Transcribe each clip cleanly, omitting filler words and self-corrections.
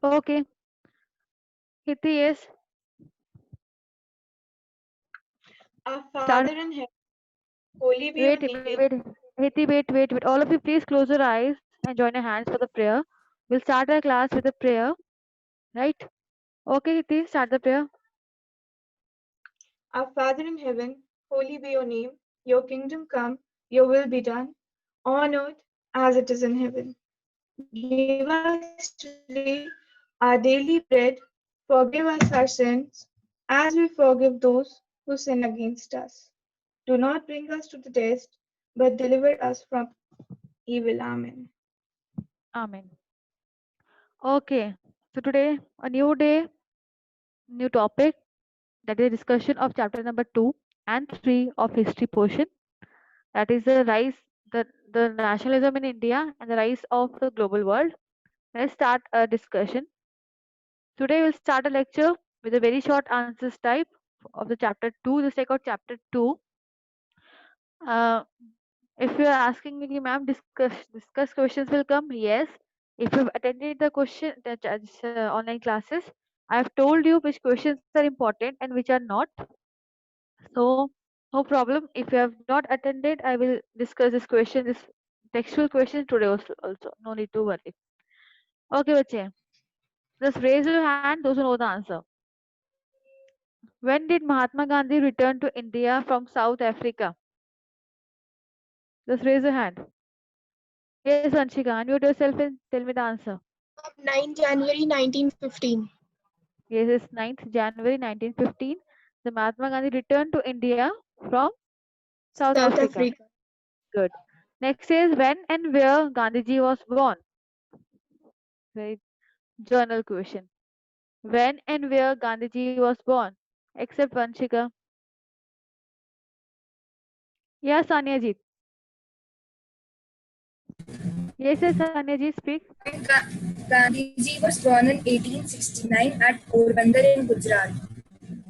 Okay. Hiti, yes. Our Start. Father in heaven, holy be your Wait, name. wait. Hiti, wait. All of you, please close your eyes and join your hands for the prayer. We'll start our class with a prayer, right? Okay, Hiti, start the prayer. Our Father in heaven, holy be your name. Your kingdom come, your will be done, on earth as it is in heaven. Give us today our daily bread. Forgive us our sins as we forgive those who sin against us. Do not bring us to the test, but deliver us from evil. Amen. Amen. Okay. So today, a new day, new topic, that is discussion of chapter number 2 and 3 of history portion. That is the rise, the nationalism in India and the rise of the global world. Let's start a discussion. Today we'll start a lecture with a very short answers type of the chapter 2. Just take out chapter 2. Uh, if you are asking me, ma'am, discuss questions will come. Yes. If you've attended the online classes, I have told you which questions are important and which are not. So no problem. If you have not attended, I will discuss this textual questions today also. No need to worry. Okay, bache. Just raise your hand. Those who know the answer. When did Mahatma Gandhi return to India from South Africa? Just raise your hand. Yes, Anshika, unmute yourself and tell me the answer. 9 January 1915. Yes, it's 9th January 1915. The Mahatma Gandhi returned to India from South South Africa. Africa. Good. Next is when and where Gandhiji was born. Very journal question. When and where Gandhiji was born? Except Vanshika. Yeah, Sanyajit. Yes, Sanyajit, speak. Gandhiji was born in 1869 at Porbandar in Gujarat.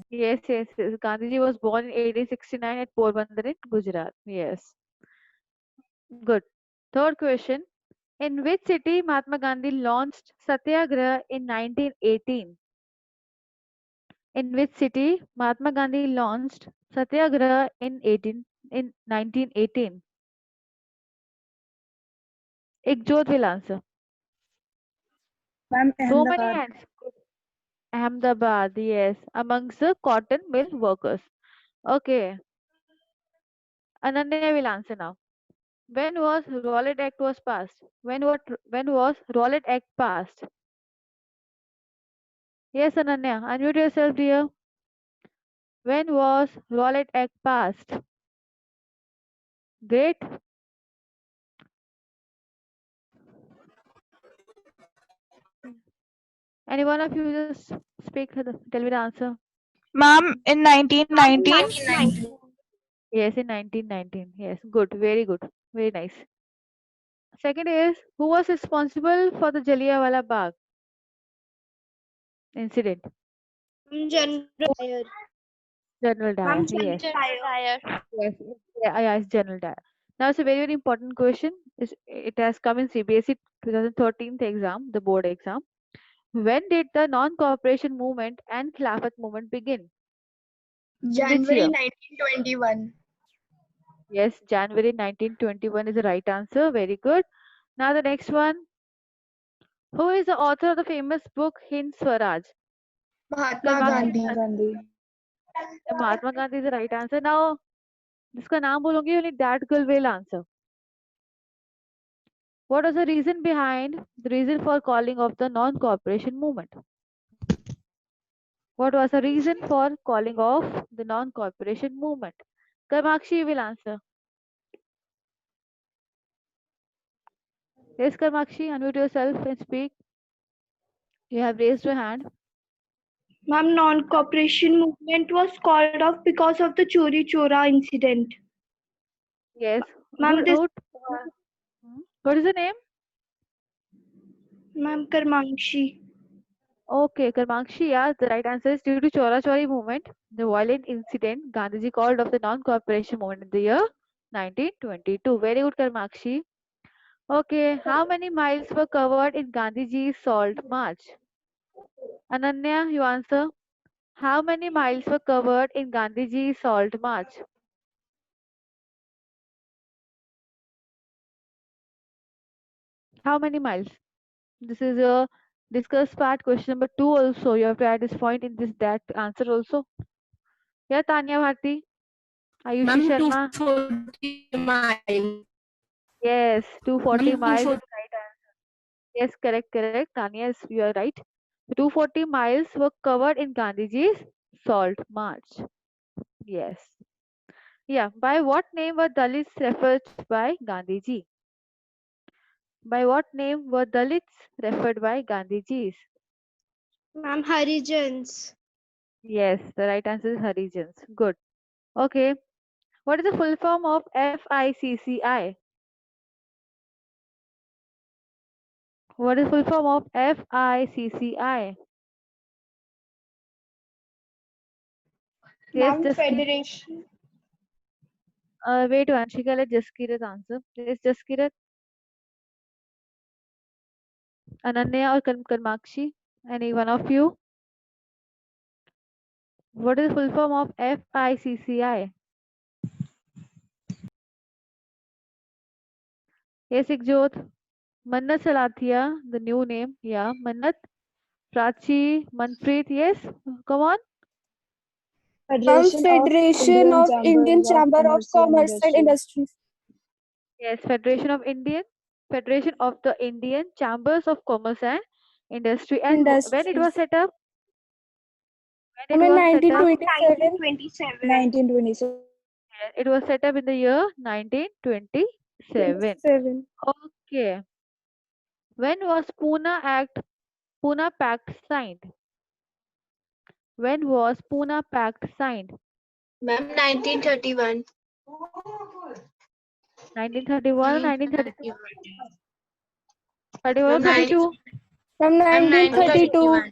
Yes. Gandhiji was born in 1869 at Porbandar in Gujarat. Yes. Good. Third question. In which city Mahatma Gandhi launched Satyagraha in 1918? In which city Mahatma Gandhi launched Satyagraha in 1918? Ekjot will answer. Ma'am, So many Ahmedabad. hands. Ahmedabad, yes, amongst the cotton mill workers. Okay, Ananya will answer now. When was Rowlatt Act was passed? When was Rowlatt Act passed? Yes, Ananya, unmute yourself, dear. When was Rowlatt Act passed? Great. Any one of you just tell me the answer. Ma'am, in 1919, 1990. Yes, in 1919. Yes, good, very good, very nice. Second is who was responsible for the Jallianwala Bagh incident? General Dyer. General Dyer. Ma'am, Yes, General Dyer. yes, yeah, it's General Dyer. Now it's a very important question. It has come in CBSE 2013 exam, the board exam. When did the non-cooperation movement and Khilafat movement begin? In which January year? 1921. Yes, January 1921 is the right answer. Very good. Now the next one. Who is the author of the famous book Hind Swaraj? Mahatma Karmakshi. Gandhi. Mahatma Gandhi. Mahatma Gandhi is the right answer. Now, जिसका नाम बोलूंगी only that girl will answer. What was the reason behind the reason for calling of the non-cooperation movement? What was the reason for calling off the non-cooperation movement? Karmakshi will answer. Yes, Karmakshi, unmute yourself and speak. You have raised your hand. Ma'am, non-cooperation movement was called off because of the Chori Chora incident. Yes. Ma'am, this What is the name? Ma'am Karmangshi. Okay, Karmakshi, yeah, the right answer is due to Chora Chori movement, the violent incident, Gandhiji called off the non-cooperation movement in the year 1922. Very good, Karmakshi. Okay, how many miles were covered in Gandhiji's Salt March? Ananya, you answer. How many miles were covered in Gandhiji's Salt March? How many miles? This is a discuss part. Question number 2 also. You have to add this point in this that answer also. Yeah, Tanya Bharti. Ayushi Ma'am, Sharma. 240 miles. Yes, 240 Ma'am, miles is 240. right answer. Yes, correct. Tanya, yes, you are right. 240 miles were covered in Gandhiji's Salt March. Yes. Yeah. By what name were Dalits referred by Gandhiji? By what name were Dalits referred by Gandhiji's? Ma'am, Harijans. Yes, the right answer is Harijans. Good. Okay. What is the full form of FICCI? What is full form of FICCI? Yes, Ma'am, just Federation. wait, Vanshika, let Jaskirat answer. Yes, Jaskirat, Ananya or Karmakshi, any one of you. What is the full form of FICCI? Yes, Ikjot. Mannat Salathia, the new name. Yeah, Mannat. Prachi, Manpreet, yes. Come on. Federation of Indian Chamber of Commerce and Industries. Yes, Federation of the Indian Chambers of Commerce and Industry. And when it was set up? When it was set up? 1927. 1927. It was set up in the year 1927. Okay. When was Pune Pact signed? When was Pune Pact signed? Ma'am, 1931. 1931, 1932, 31 or Ma'am, 32? From 1932.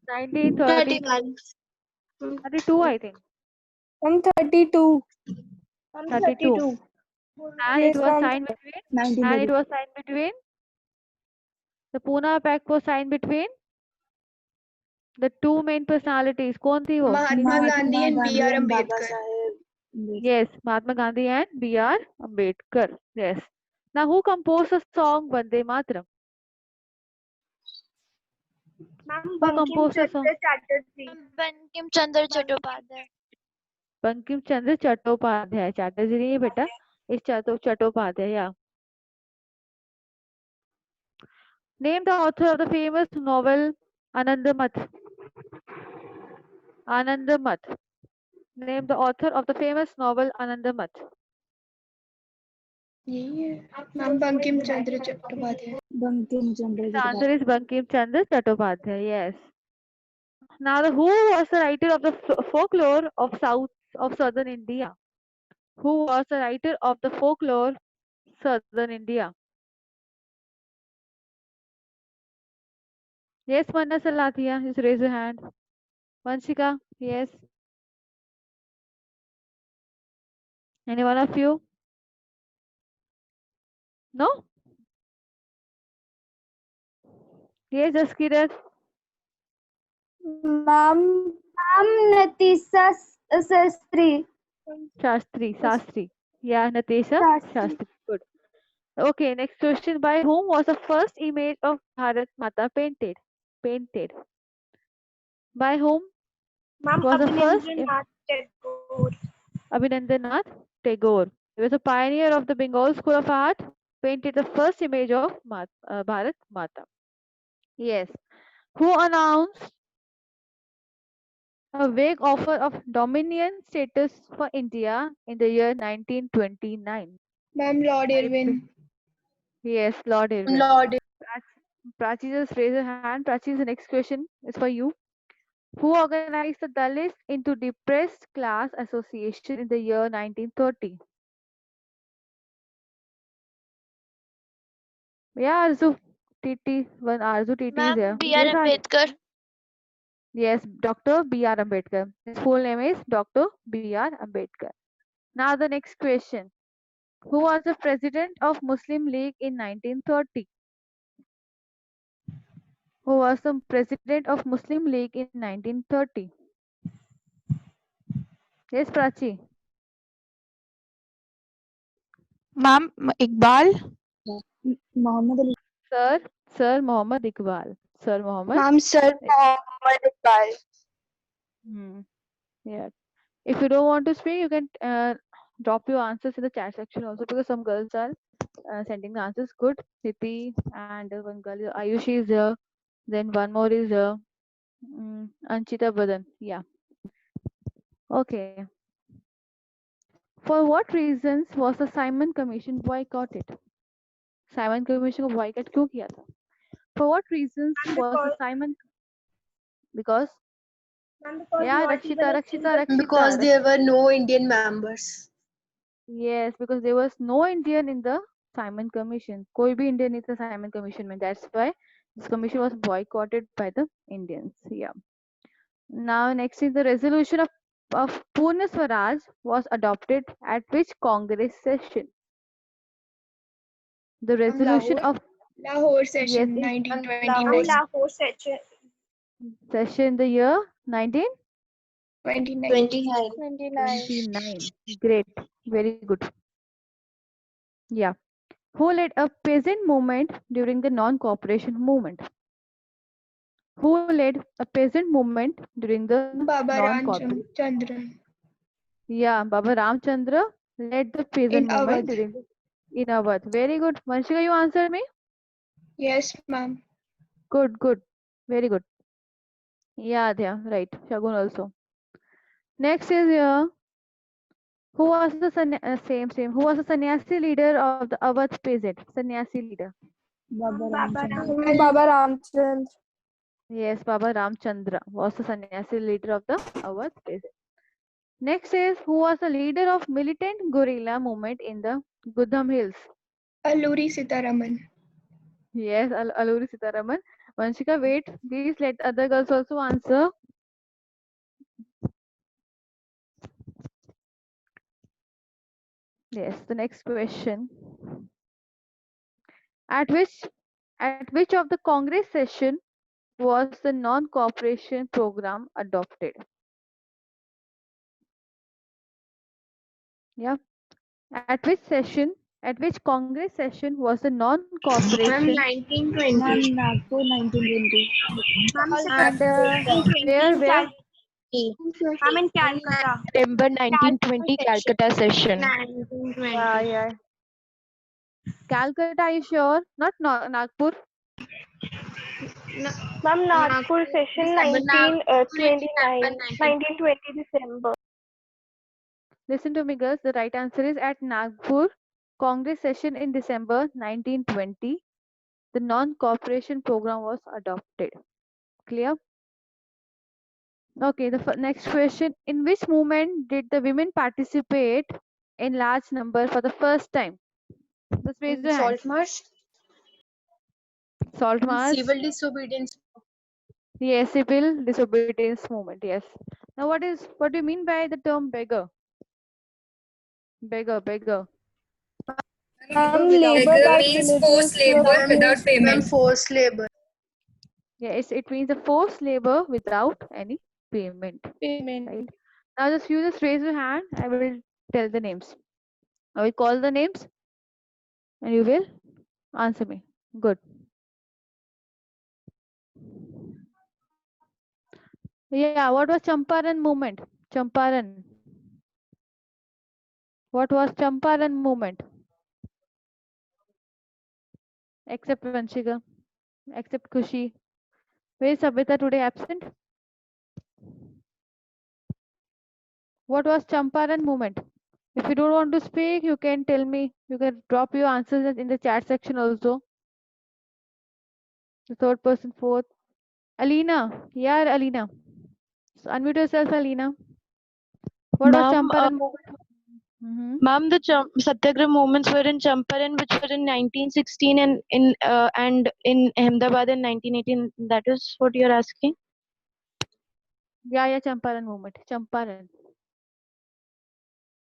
1930, 31. 32, I think. From 32. From 32. 32. And Yes, it was from signed between? And 1932. it was signed between? The Pune Pact was signed between the two main personalities. कौन थी वो? Mahatma Gandhi and B.R. Baba Ambedkar. Saheb. Yes, Mahatma Gandhi and B.R. Ambedkar. Yes. Now, who composed the song Vande Mataram? Ma'am, Who composed the song? Chatterjee. Bankim Chandra Chattopadhyay. Bankim Chandra Chattopadhyay. Chatterjee नहीं है बेटा. It's Chattopadhyay. Yeah. Name the author of the famous novel Anandamath. Anandamath. Name the author of the famous novel Anandamath. Ma'am, Bankim Chandra Chattopadhyay. Bankim Chandra The answer is Bankim Chandra Chattopadhyay. Yes. Now, who was the writer of the folklore of southern India? Who was the writer of the folklore southern India? Yes, Manna Salathia. Just raise your hand. Vanshika. Yes. Any one of you? No? Yes, just Kirat. Ma'am, Natisa Sastri. Shastri. Yeah, Natesha Shastri. Good. Okay, next question. By whom was the first image of Bharat Mata painted? Painted. By whom Ma'am, was the first? Abhinandranath Tagore. Abhinandranath Tagore. He was a pioneer of the Bengal School of Art. Painted the first image of Bharat Mata. Yes. Who announced a vague offer of dominion status for India in the year 1929? Ma'am, Lord Irwin. Yes, Lord Irwin. Lord. Prachi, just raise your hand. Prachi, the next question is for you. Who organized the Dalits into Depressed Class Association in the year 1930? Yeah, Arzu. TT. One Arzu TT is Ma'am, there. B.R. Yes, Ambedkar. yes, Dr. B.R. Ambedkar. His full name is Dr. B.R. Ambedkar. Now the next question. Who was the president of Muslim League in 1930? Who was the president of Muslim League in 1930? Yes, Prachi. Ma'am, Iqbal. Muhammad Ali. Sir, Sir Muhammad Iqbal. Sir Muhammad. Ma'am, Sir Muhammad Iqbal. Hmm. Yeah. If you don't want to speak, you can drop your answers in the chat section also, because some girls are sending the answers. Good. Siti and one girl, Ayushi is there. Then one more is Anchita Badan. Yeah. Okay. For what reasons was the Simon Commission boycotted? Simon Commission को boycott क्यों किया था? For what reasons was the Simon? Because yeah, Rakshita. Because there were no Indian members. Yes, because there was no Indian in the Simon Commission. कोई भी Indian नहीं था Simon Commission में. That's why this commission was boycotted by the Indians. Yeah. Now next is the resolution of Purna Swaraj was adopted at which Congress session? The resolution of Lahore session, yes, 1929. Lahore session. session in the year 29. 1929. Great. Very good. Yeah. Who led a peasant movement during the non-cooperation movement? Who led a peasant movement during the Baba non-cooperation? Ramchandra. Yeah, Baba Ramchandra led the peasant In movement Awadh. in Awadh. Very good. Vanshika, you answered me? Yes, ma'am. Good. Very good. Yeah, right. Shagun also. Next is here. Who was the same? Who was the sannyasi leader of the Awadh peasant? Sannyasi leader. Baba Ramchandra. Yes, Baba Ramchandra was the sannyasi leader of the Awadh peasant. Next is who was the leader of militant guerrilla movement in the Gudam Hills? Alluri Sitaraman. Yes, Alluri Sitaraman. Vanshika, wait. Please let other girls also answer. Yes, the next question. At which of the Congress session was the non-cooperation program adopted? Yeah. At which Congress session was the non-cooperation? 1920. Nagpur 1920. And where? I'm in Calcutta. September 1920 Calcutta session. 1920. Yeah. Calcutta, are you sure? Not Nagpur. Ma'am, Nagpur session 1920 December. Listen to me, girls. The right answer is at Nagpur Congress session in December 1920. The non-cooperation program was adopted. Clear? Okay, the next question. In which movement did the women participate in large number for the first time? Just raise your hands. Salt March. Salt March. Civil disobedience. Yes, civil disobedience movement. Yes. Now, what do you mean by the term beggar? Beggar. Beggar means forced labor without payment. Forced labor. Yeah, it means the forced labor without any payment. Right. Now, you just raise your hand. I will tell the names. I will call the names, and you will answer me. Good. Yeah, what was Champaran movement? Champaran. What was Champaran movement? Except Vanshika. Except Kushi. Where is Sabita today absent? What was Champaran movement? If you don't want to speak, you can tell me. You can drop your answers in the chat section also. The third person, fourth. Alina. Yeah, Alina. So unmute yourself, Alina. What was Champaran movement? Ma'am, the Satyagraha movements were in Champaran, which were in 1916, and in Ahmedabad in 1918. That is what you're asking? Yeah, Champaran movement. Champaran.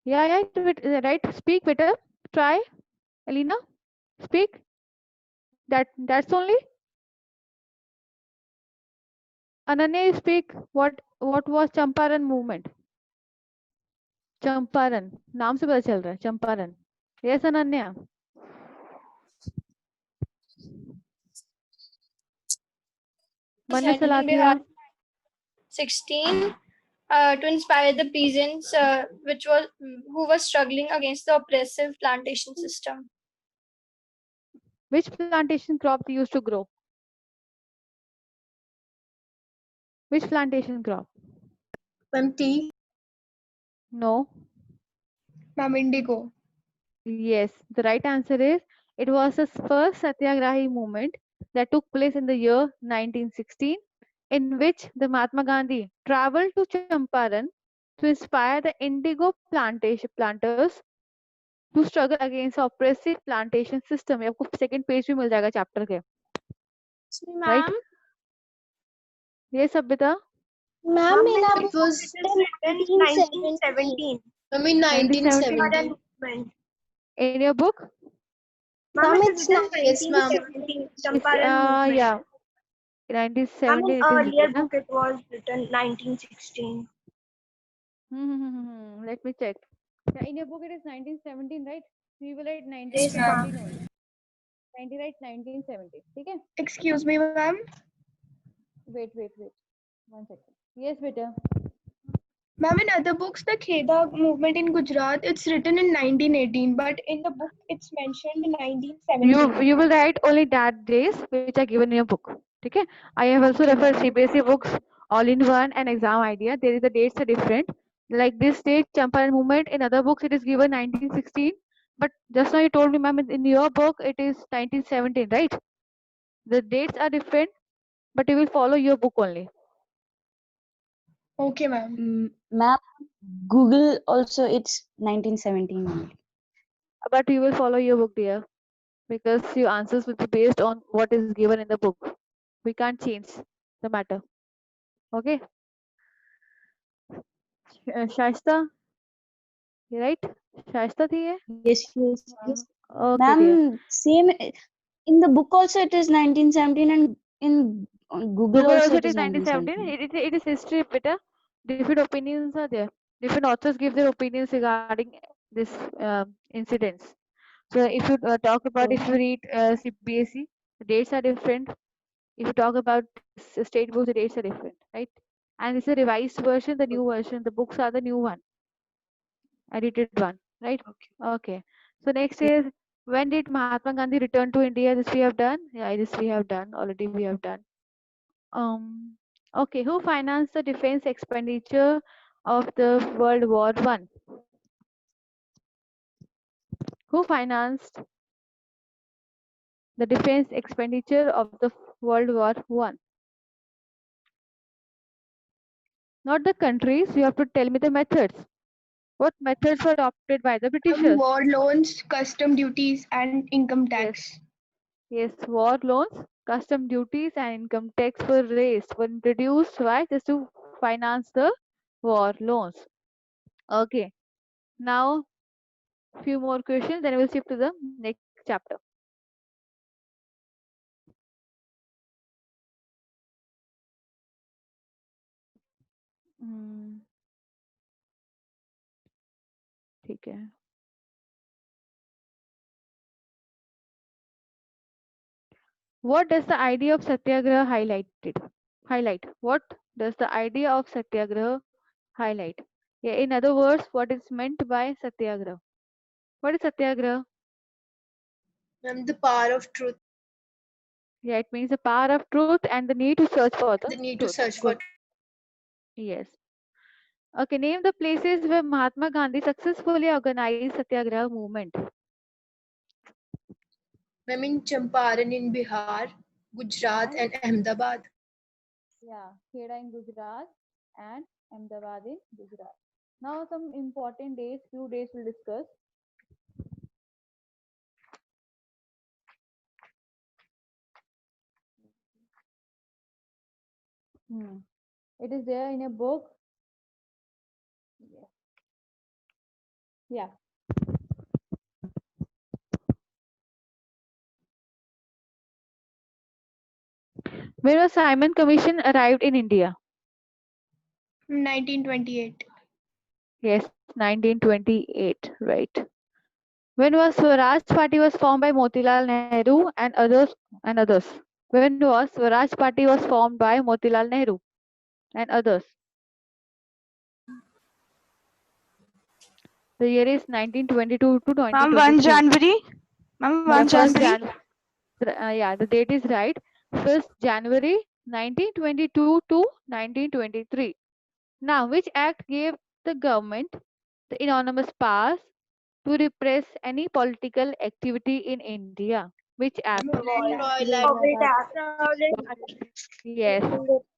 Yeah, right. Speak better. Try, Alina. Speak. That's only. Ananya, you speak. What was Champaran movement? Champaran नाम से पता चल रहा है Champaran. Yes, Ananya. Manu Salatia. 16 to inspire the peasants who were struggling against the oppressive plantation system. Which plantation crop they used to grow? Which plantation crop? Ma'am, tea. No. Ma'am, indigo. Yes, the right answer is it was the first Satyagrahi movement that took place in the year 1916, in which the Mahatma Gandhi traveled to Champaran to inspire the indigo planters to struggle against the oppressive plantation system. ये आपको second page भी मिल जाएगा chapter के. Right? Ma'am, Yes, Abhita. Ma'am, it was in 1917. Ma'am in 1970. In your book? Ma'am, it's not. Yes, ma'am. Yeah. 1917 it is written, na? it was written 1916. Let me check. Yeah, in your book it is 1917, right? So you will write Yes, ma'am. 1917 only. 1917. Okay? Excuse me, ma'am. Wait. 1 second. Yes, beta. Ma'am, in other books, the Kheda movement in Gujarat, it's written in 1918, but in the book, it's mentioned in 1917. You will write only that days which are given in your book. Okay? I have also referred CBSE books all in one and exam idea. There is the dates are different. Like this date, Champaran movement. In other books, it is given 1916. But just now you told me, ma'am, in your book it is 1917, right? The dates are different, but you will follow your book only. Okay, ma'am. Ma'am, Google also it's 1917 only. But you will follow your book, dear, because your answers will be based on what is given in the book. We can't change the matter. Okay? Shaista, you right? Shaista thi hai? Yes. Okay, dear. Ma'am, same in the book also it is 1917 and in on Google also it it is is 1917. 1917. It is history, beta. Different opinions are there. Different authors give their opinions regarding this incidents. So if you talk about, if you read CBSE, the dates are different. If you talk about state books, the dates are different, right? And it's a revised version, the new version. The books are the new one, edited one, right? Okay. So next is, when did Mahatma Gandhi return to India? This we have done. Yeah, this we have done already. We have done. Okay. Who financed the defense expenditure of the World War One? Who financed the defense expenditure of the World War One? Not the countries. You have to tell me the methods. What methods were adopted by the Britishers? War loans, custom duties, and income tax. Yes, war loans, custom duties, and income tax were raised, were introduced. Why? Just to finance the war loans. Okay. Now, few more questions, then we'll shift to the next chapter. ठीक है. What does the idea of Satyagraha highlight? What does the idea of Satyagraha highlight? Yeah, in other words, what is meant by Satyagraha? What is Satyagraha? Ma'am, the power of truth. Yeah, it means the power of truth and the need to search for the The need truth. to search for. Yes. Okay, name the places where Mahatma Gandhi successfully organized Satyagraha movement. Ma'am, in Champaran in Bihar, Gujarat, and Ahmedabad. Yeah, Kheda in Gujarat and Ahmedabad in Gujarat. Now some important dates, few days we'll discuss. It is there in a book. Yeah. When was Simon Commission arrived in India? 1928. Yes, 1928, right. When was Swaraj Party was formed by Motilal Nehru and others? When was Swaraj Party was formed by Motilal Nehru and others? The year is 1922 to Ma'am, 1 2023. January. Ma'am, 1 January. Yeah, the date is right. 1st January 1922 to 1923. Now, which act gave the government the anonymous powers to repress any political activity in India? Which act? Yes.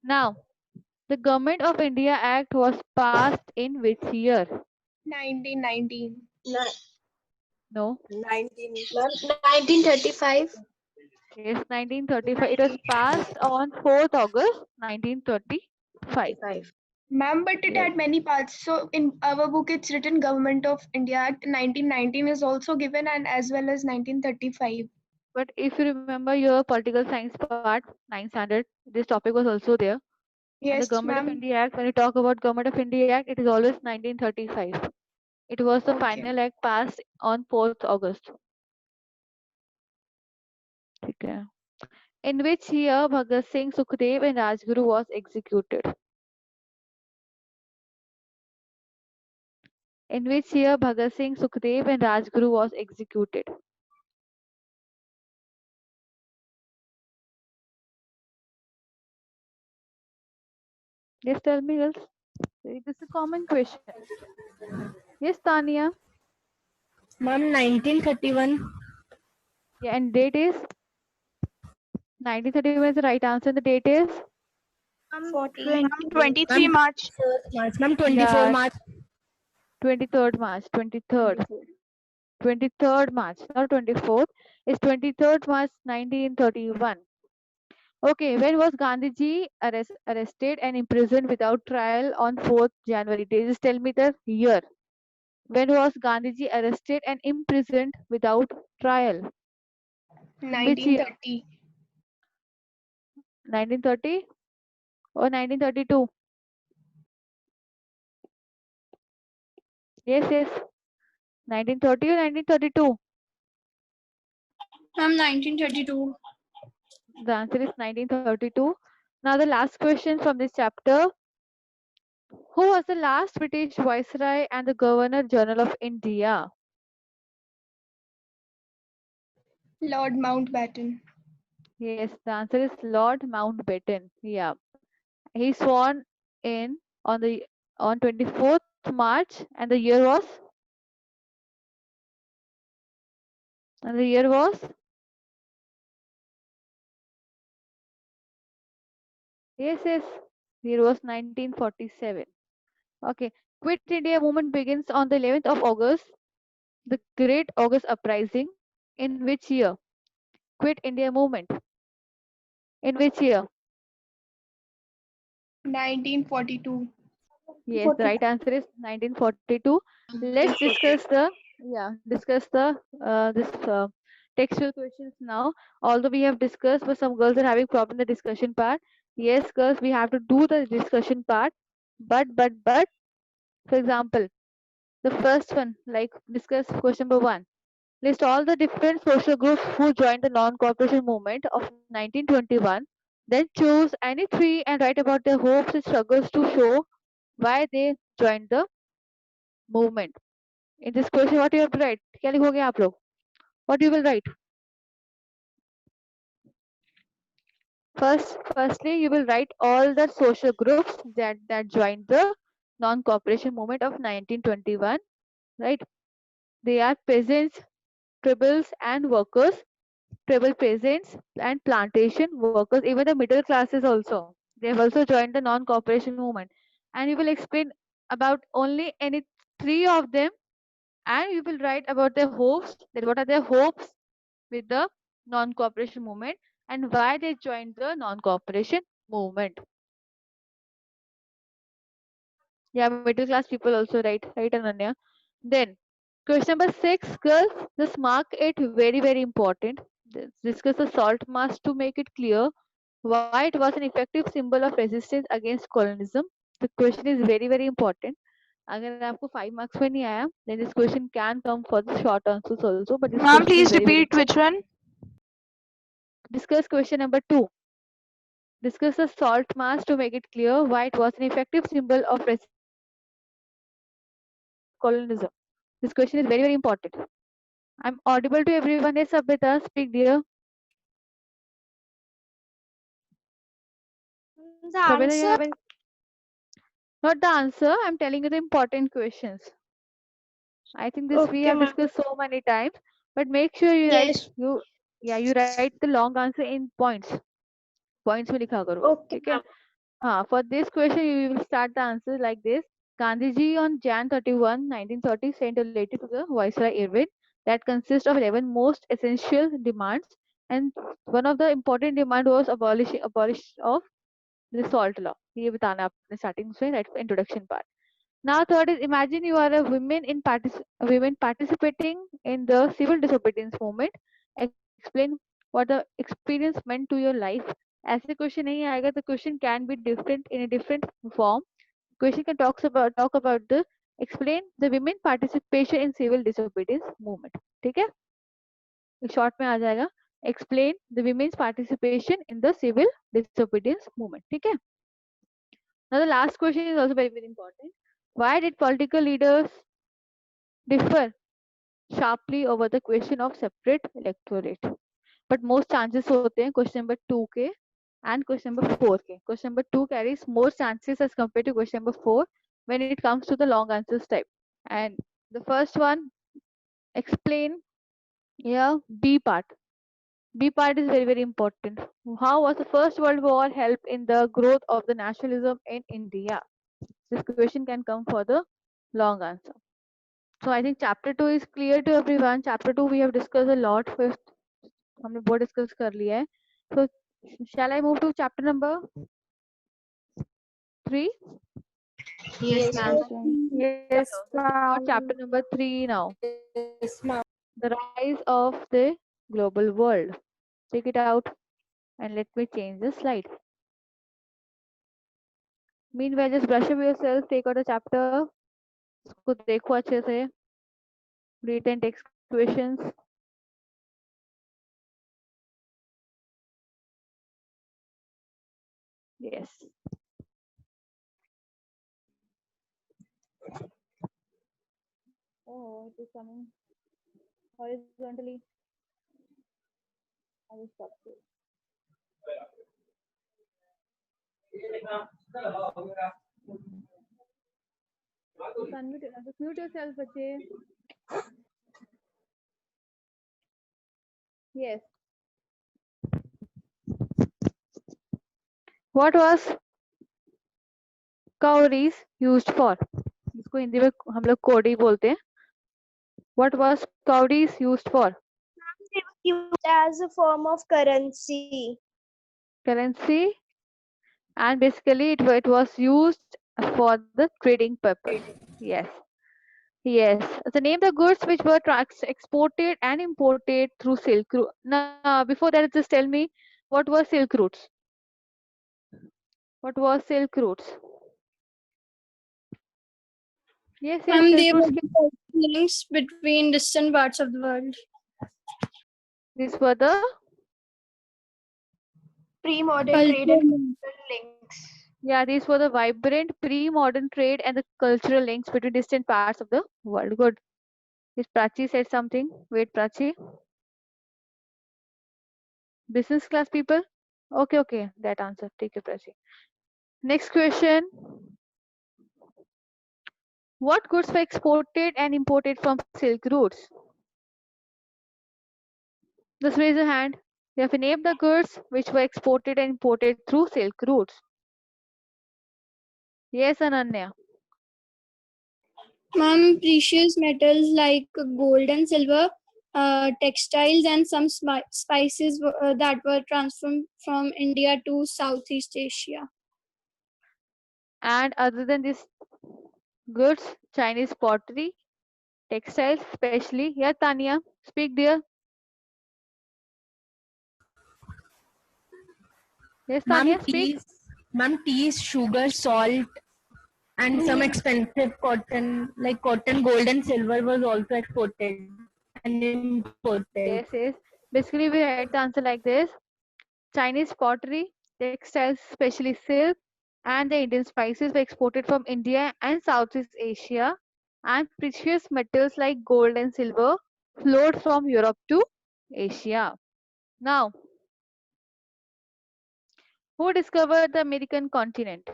Now, the Government of India Act was passed in which year? 1919. No. 1935. Yes, 1935. It was passed on 4th August 1935. Ma'am, but it had many parts. So in our book, it's written Government of India Act 1919 is also given, and as well as 1935. But if you remember your political science part, 9th standard, this topic was also there. And the Yes, Government of ma'am. India Act, when you talk about Government of India Act, it is always 1935. It was the Okay. final act passed on 4th August. Okay. In which year Bhagat Singh, Sukhdev and Rajguru was executed? In which year Bhagat Singh, Sukhdev and Rajguru was executed? Yes, tell me, girls. This is a common question. Yes, Tania. Ma'am, 1931. Yeah, and date is 1931 is the right answer. The date is 23 March. March. Ma'am, 24 Yeah. March. 23rd March. 23rd. 23rd March, not 24th. It's 23rd March 1931. Okay, when was Gandhiji arrested and imprisoned without trial on 4th January? Just tell me the year. When was Gandhiji arrested and imprisoned without trial? Which year? 1930. 1930 or 1932? Yes, yes. 1930 or 1932? Ma'am, 1932. The answer is 1932. Now the last question from this chapter. Who was the last British Viceroy and the Governor General of India? Lord Mountbatten. Yes, the answer is Lord Mountbatten. Yeah. He sworn in on 24th March and the year was yes, year was 1947. Okay. Quit India movement begins on the 11th of August, the Great August Uprising. In which year? Quit India movement. In which year? 1942. Yes, the right answer is 1942. Let's discuss this textual questions now. Although we have discussed, but some girls are having problem in the discussion part. Yes, girls, we have to do the discussion part. But, for example, the first one, like discuss question number 1. List all the different social groups who joined the non-cooperation movement of 1921. Then choose any 3 and write about their hopes and struggles to show why they joined the movement. In this question, what you have to write? क्या लिखोगे आप लोग? What you will write? Firstly, you will write all the social groups that joined the non-cooperation movement of 1921. Right? They are peasants, tribals, and workers. Tribal peasants and plantation workers, even the middle classes also. They have also joined the non-cooperation movement. And you will explain about only any 3 of them, and you will write about their hopes, that what are their hopes with the non-cooperation movement and why they joined the non-cooperation movement. Yeah, middle class people also write, right, Ananya? Then question number 6, girls, just mark it very, very important. Let's discuss the salt mass to make it clear. Why it was an effective symbol of resistance against colonialism? The question is very very important. अगर आपको 5 marks में नहीं आया, then this question can come for the short answers also. But this Ma'am, question is please very very repeat which one? Discuss question number 2. Discuss the salt mass to make it clear why it was an effective symbol of colonialism. This question is very very important. I'm audible to everyone. Yes, Sabita, speak dear. The Sabita, you answer. have any? Not the answer. I'm telling you the important questions. I think this we Okay, have ma'am. discussed so many times. But make sure you Yes. write the long answer in points. Points में लिखा करो. Okay, ठीक है? ma'am. For this question, you will start the answer like this. Gandhiji on Jan 31, 1930 sent a letter to the Viceroy Irwin that consists of 11 most essential demands, and one of the important demand was abolish of the salt law. ये बताना है आपने starting से, right? Introduction part. Now third is, imagine you are a women participating in the civil disobedience movement. Explain what the experience meant to your life. ऐसे question नहीं आएगा, the question can be different in a different form. Question can talk about the explain the women participation in civil disobedience movement. ठीक है? Short में आ जाएगा. Explain the women's participation in the civil disobedience movement. ठीक है? Now the last question is also very very important. Why did political leaders differ sharply over the question of separate electorate? But most chances होते हैं question number 2 के and question number 4 के. Question number 2 carries more chances as compared to question number 4 when it comes to the long answers type. And the first one, explain B part. B part is very very important. How was the First World War help in the growth of the nationalism in India? This question can come for the long answer. So I think chapter 2 is clear to everyone. Chapter 2 we have discussed a lot. First, हमने बहुत discuss कर लिया है. So shall I move to chapter number 3? Yes, ma'am. Yes, ma'am. Chapter number 3 now. Yes, ma'am. The rise of the global world. Take it out and let me change the slide. Meanwhile, just brush up yourself. Take out the chapter. उसको देखो अच्छे से. Read and text questions. Yes. Oh, it is coming horizontally. I will stop it. Just mute yourself, बच्चे. Yes. What was cowries used for? जिसको हिंदी में हम लोग कोड़ी बोलते हैं. What was cowries used for? Used as a form of currency. Currency, and basically it was used for the trading purpose. Yes. Yes. So name the goods which were exported and imported through Silk Route. Now, before that, just tell me what were Silk Routes? What was Silk Routes? Yes, yes, They Silk were Routes. the links between distant parts of the world. These were the Pre-modern Cultural trade and cultural links. these were the vibrant pre-modern trade and the cultural links between distant parts of the world. Good. Is Prachi said something? Wait, Prachi. Business class people? Okay. That answer. Take it, Prachi. Next question. What goods were exported and imported from Silk Routes? Just raise your hand. You have to name the goods which were exported and imported through Silk Routes. Yes, Ananya. Ma'am, precious metals like gold and silver, textiles, and some spices that were transformed from India to Southeast Asia. And other than these goods, Chinese pottery, textiles, especially. Yeah, Tanya, speak dear. Yes, Ma'am, Tanya, speak. tea is sugar, salt, and some expensive cotton, like cotton, gold, and silver was also exported and imported. Yes, yes. Basically, we write the answer like this: Chinese pottery, textiles, especially silk, and the Indian spices were exported from India and Southeast Asia, and precious metals like gold and silver flowed from Europe to Asia. Now, who discovered the American continent?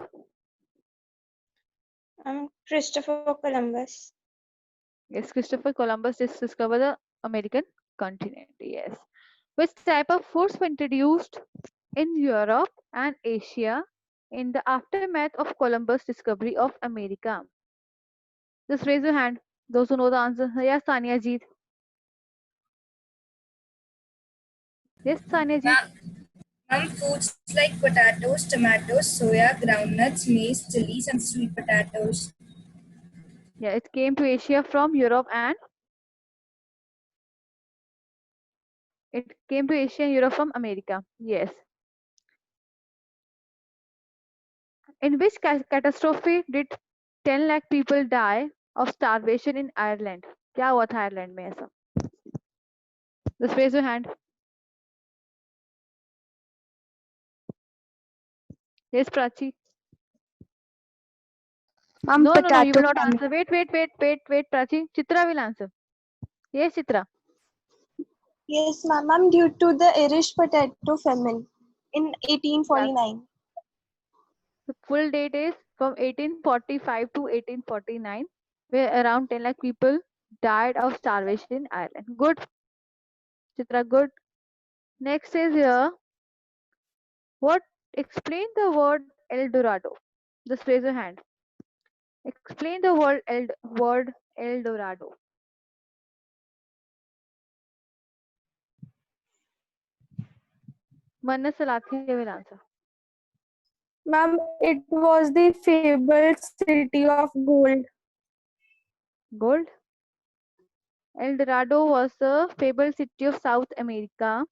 Christopher Columbus. Yes, Christopher Columbus discovered the American continent. Yes. Which type of foods were introduced in Europe and Asia in the aftermath of Columbus' discovery of America? Just raise your hand. Those who know the answer. Yes, Tanya Jeet. Yes, Tanya Jeet. Ma'am, foods like potatoes, tomatoes, soya, groundnuts, maize, chilies, and sweet potatoes. Yeah, it came to Asia from Europe and Europe from America. Yes. In which catastrophe did 10 lakh people die of starvation in Ireland? क्या हुआ था Ireland में ऐसा? Just raise your hand. Yes, Prachi. Ma'am, No, you will potato not famine. answer. Wait, Prachi. Chitra will answer. Yes, Chitra. Yes, ma'am. Due to the Irish potato famine in 1849. The full date is from 1845 to 1849, where around 10 lakh people died of starvation in Ireland. Good, Chitra, good. Next is here. What explain the word El Dorado? Just raise your hand. Explain the word El Dorado. Manna Salathi will answer. Ma'am, it was the fabled city of gold. Gold. El Dorado was the fabled city of South America.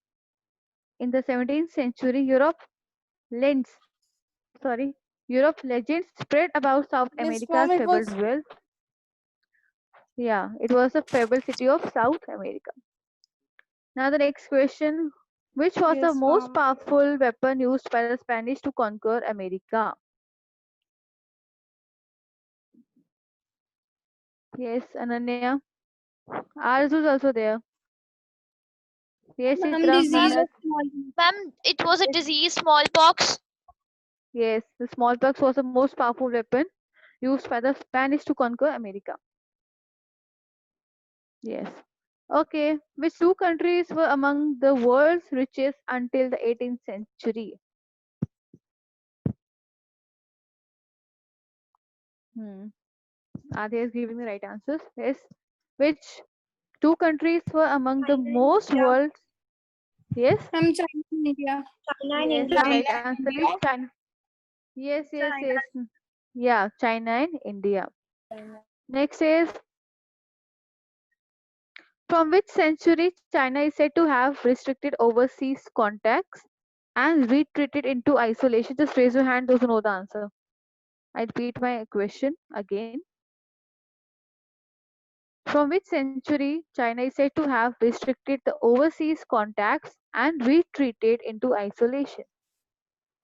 In the 17th century, legends spread about South Yes, America's ma'am, it fabled was. wealth. Yeah, it was a fabled city of South America. Now the next question. Which was the Yes, most ma'am. powerful weapon used by the Spanish to conquer America? Yes, Ananya. Arzu is also there. Yes, Ma'am, Chitra, disease Mehnat. of small. Ma'am, it was a disease, smallpox. Yes, the smallpox was the most powerful weapon used by the Spanish to conquer America. Yes. Okay. Which two countries were among the world's richest until the 18th century? Adya is giving the right answers. Yes. Which two countries were among the most world's? Yes. Ma'am, China and India. China and Yes. India. The right answer is China. Yes. Yeah, China and India. Next is, from which century China is said to have restricted overseas contacts and retreated into isolation? Just raise your hand those who know the answer. I repeat my question again. From which century China is said to have restricted the overseas contacts and retreated into isolation?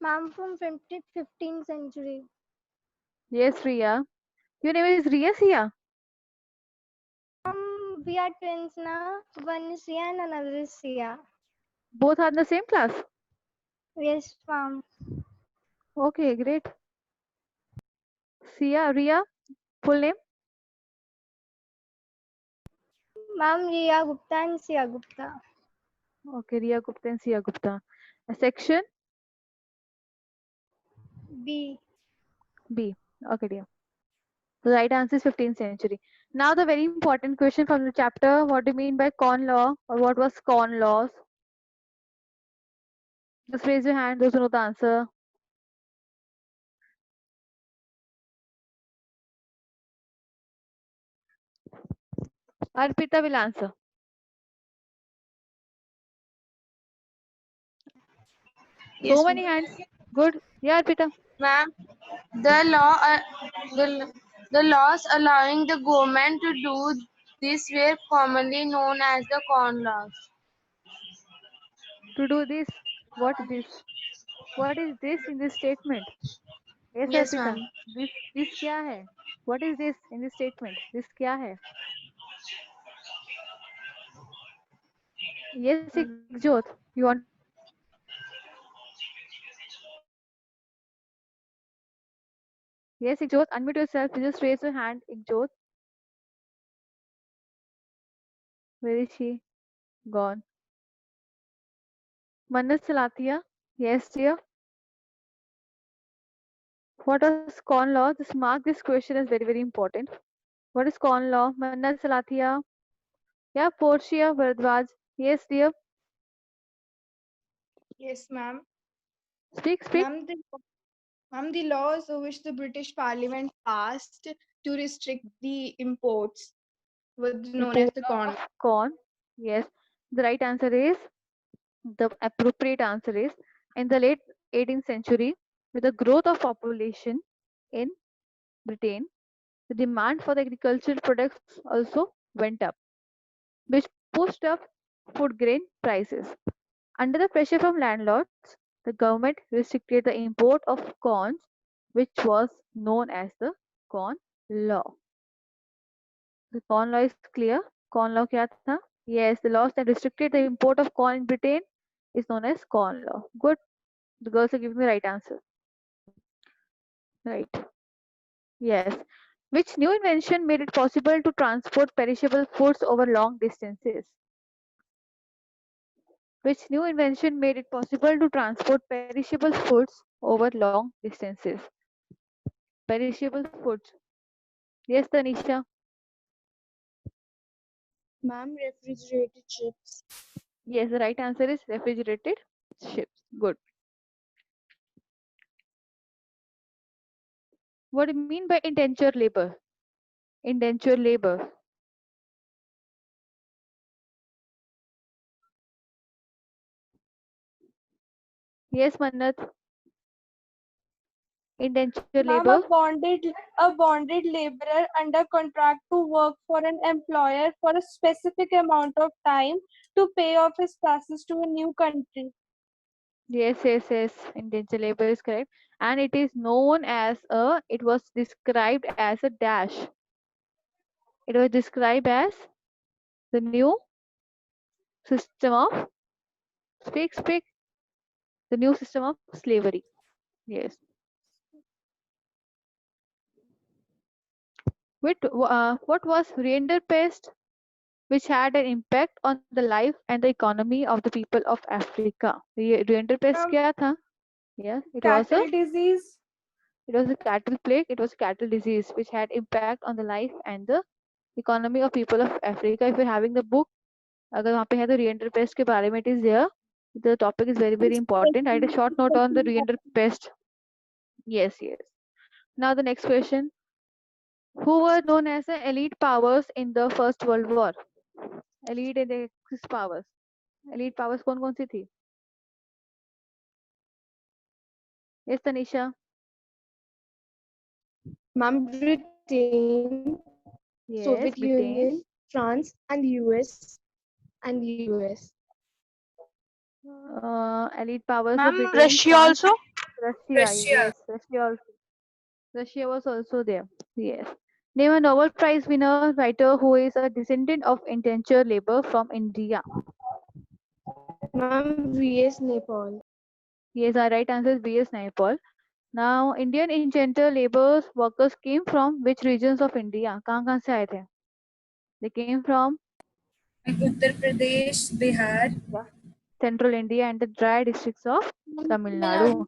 Ma'am, from 15th century. Yes, Ria. Your name is Ria Sia. We are twins now. One is Sia and another is Sia. Both are in the same class. Yes, ma'am. Okay, great. Sia, Ria, full name? Ma'am, Ria Gupta and Sia Gupta. Okay, Ria Gupta and Sia Gupta. A section B. B. Okay, dear. The right answer is 15th century. Now the very important question from the chapter. What do you mean by corn law, or what was corn laws? Just raise your hand those who know the answer. Arpita will answer. So many hands. Good. Yeah, Arpita. Ma'am, the law, the laws allowing the government to do this were commonly known as the corn laws. To do this. What this? What is this in this statement? Yes, Yes, Arpita. ma'am. This क्या है? What is this in this statement? This क्या है? Yes, Ikjot. You want? Yes, Ikjot. Unmute yourself. Just raise your hand, Ikjot. Where is she? Gone. Manat Salatia. Yes, dear. What is corn law? Just mark this question as very, very important. What is corn law? Manat Salatia. Yeah, Portia Bharadwaj. Yes, dear. Yes, ma'am. Speak. Ma'am, the laws which the British Parliament passed to restrict the imports were known as the corn. Corn. Yes. The right answer is, the appropriate answer is, in the late 18th century, with the growth of population in Britain, the demand for the agricultural products also went up, which pushed up food grain prices. Under the pressure from landlords, the government restricted the import of corn, which was known as the Corn Law. The Corn Law is clear. Corn Law क्या था? Yes, the laws that restricted the import of corn in Britain is known as Corn Law. Good. The girls are giving the right answer. Right. Yes. Which new invention made it possible to transport perishable foods over long distances? Which new invention made it possible to transport perishable foods over long distances? Perishable foods. Yes, Tanisha. Ma'am, refrigerated chips. Yes, the right answer is refrigerated ships. Good. What do you mean by indentured labor? Indentured labor. Yes, Mannat. Indentured Ma'am, labor. a bonded laborer under contract to work for an employer for a specific amount of time to pay off his passes to a new country. Yes. Indentured labor is correct. And it is known as a, it was described as a dash. It was described as the new system of, speak, the new system of slavery. Yes. What was Rinderpest, which had an impact on the life and the economy of the people of Africa? Rinderpest क्या था? Yes, it was a Cattle disease. It was a cattle plague. It was a cattle disease which had impact on the life and the economy of people of Africa. If you're having the book, अगर वहाँ पे है तो Rinderpest के बारे में, it is there. The topic is very, very important. I had a short note on the Rinderpest. Yes. Now the next question. Who were known as the elite powers in the First World War? Elite and Axis powers. Elite powers कौन कौन सी थी? Yes, Tanisha. Ma'am, Britain, Yes, Soviet Britain. Union, France, and US. Elite powers Ma'am, of Britain. Russia France, also? Russia. Yes, Russia was also there. Yes. Name a Nobel Prize winner writer who is a descendant of indentured labor from India. Ma'am, V.S. Naipaul. Yes, our right answer is V.S. Naipaul. Now, Indian indentured labor workers came from which regions of India? कहाँ से आए थे? They came from Uttar Pradesh, Bihar. Central India and the dry districts of Tamil Nadu.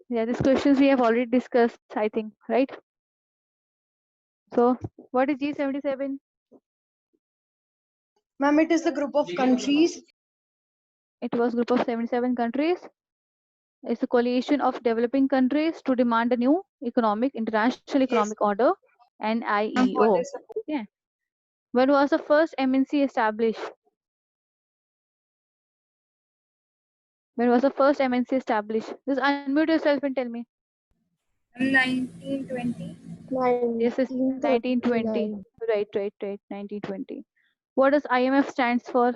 Yeah, these questions we have already discussed, I think, right? So, what is G77? Ma'am, it is the group of countries. It was a group of 77 countries. It's a coalition of developing countries to demand a new international economic order, NIEO. Okay. When was the first MNC established? When was the first MNC established? Just unmute yourself and tell me. 1920. Yes, it's 1920. Right. 1920. What does IMF stands for?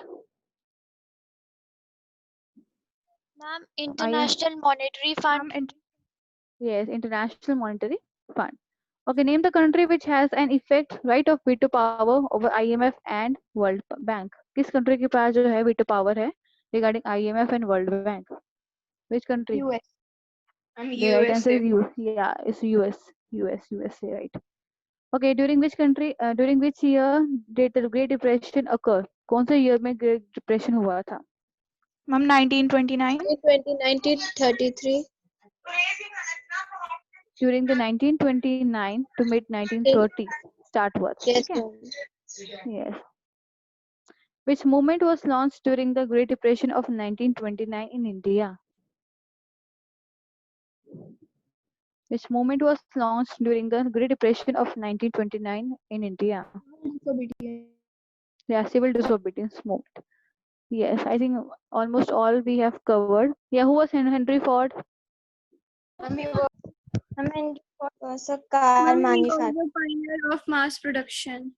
Ma'am, IMF. International Monetary Fund. Yes, International Monetary Fund. Okay, name the country which has an effect right of veto power over IMF and World Bank. किस country के पास जो है veto power है regarding IMF and World Bank? Which country? US. The right answer is yeah, it's USA, right? Okay, during which country, during which year did the Great Depression occur? कौन से year में Great Depression हुआ था? Ma'am, 1929. 1933. During the 1929 to mid 1930s start हुआ था. Yes, ठीक है? ma'am. Yes. Which movement was launched during the Great Depression of 1929 in India? Which movement was launched during the Great Depression of 1929 in India? Yeah, civil disobedience movement. Yes, I think almost all we have covered. Yeah, who was Henry Ford? Was a car Ma'am, he was manufacturer. the pioneer of mass production.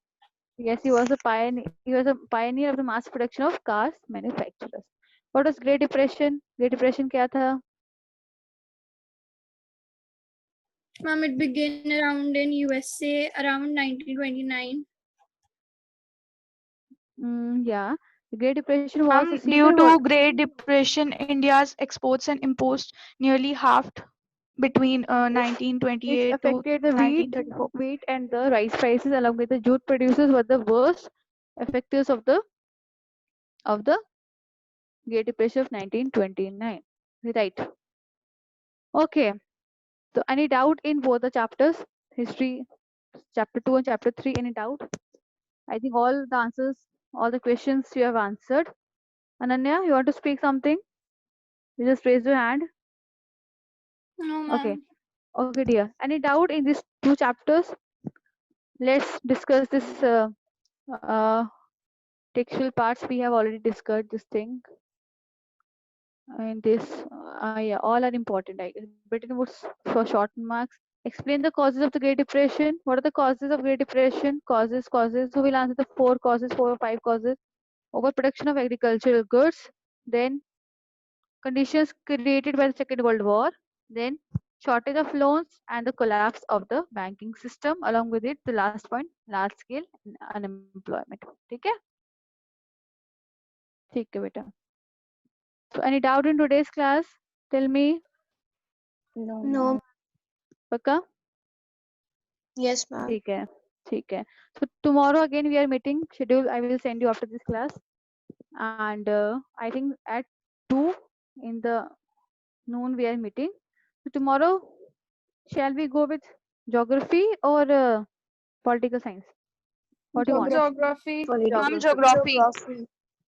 Yes, he was a pioneer. He was a pioneer of the mass production of cars manufacturers. What was Great Depression? Great Depression क्या था? Ma'am, it began around in USA around 1929. Yeah, the Great Depression was a Due severe to Great Depression, India's exports and imports nearly halved between which 1928 to affected the wheat and the rice prices along with the jute producers were the worst effectors of the Great Depression of 1929. Right. Okay. So any doubt in both the chapters? History, chapter 2 and chapter 3, any doubt? I think all the answers, all the questions you have answered. Ananya, you want to speak something? You just raise your hand. No, ma'am. Okay. Okay, dear. Any doubt in these two chapters? Let's discuss this textual parts. We have already discussed this thing. And this, yeah, all are important, I guess. Written notes for short marks. Explain the causes of the Great Depression. What are the causes of Great Depression? Causes. Who will answer the 4 causes, 4 or 5 causes? Overproduction of agricultural goods. Then conditions created by the Second World War. Then shortage of loans and the collapse of the banking system. Along with it, the last point, large scale unemployment. ठीक है? ठीक है बेटा. So any doubt in today's class? Tell me. No. पक्का? Yes, ma'am. ठीक है. So tomorrow again we are meeting. Schedule I will send you after this class. And I think at 2 in the noon we are meeting. So tomorrow, shall we go with geography or political science? What do you want? Geography. Geography. Ma'am,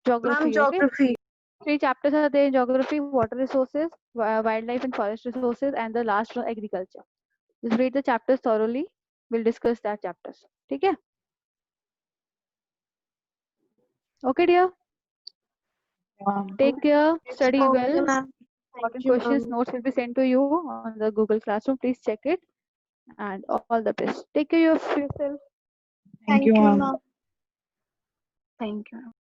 Okay. geography. 3 chapters are there in geography: water resources, wildlife and forest resources, and the last one agriculture. Just read the chapters thoroughly. We'll discuss that chapters. Okay? Okay, dear. Take care. Study well. Important questions, notes will be sent to you on the Google Classroom. Please check it. And all the best. Take care of yourself. Thank you, ma'am. Thank you.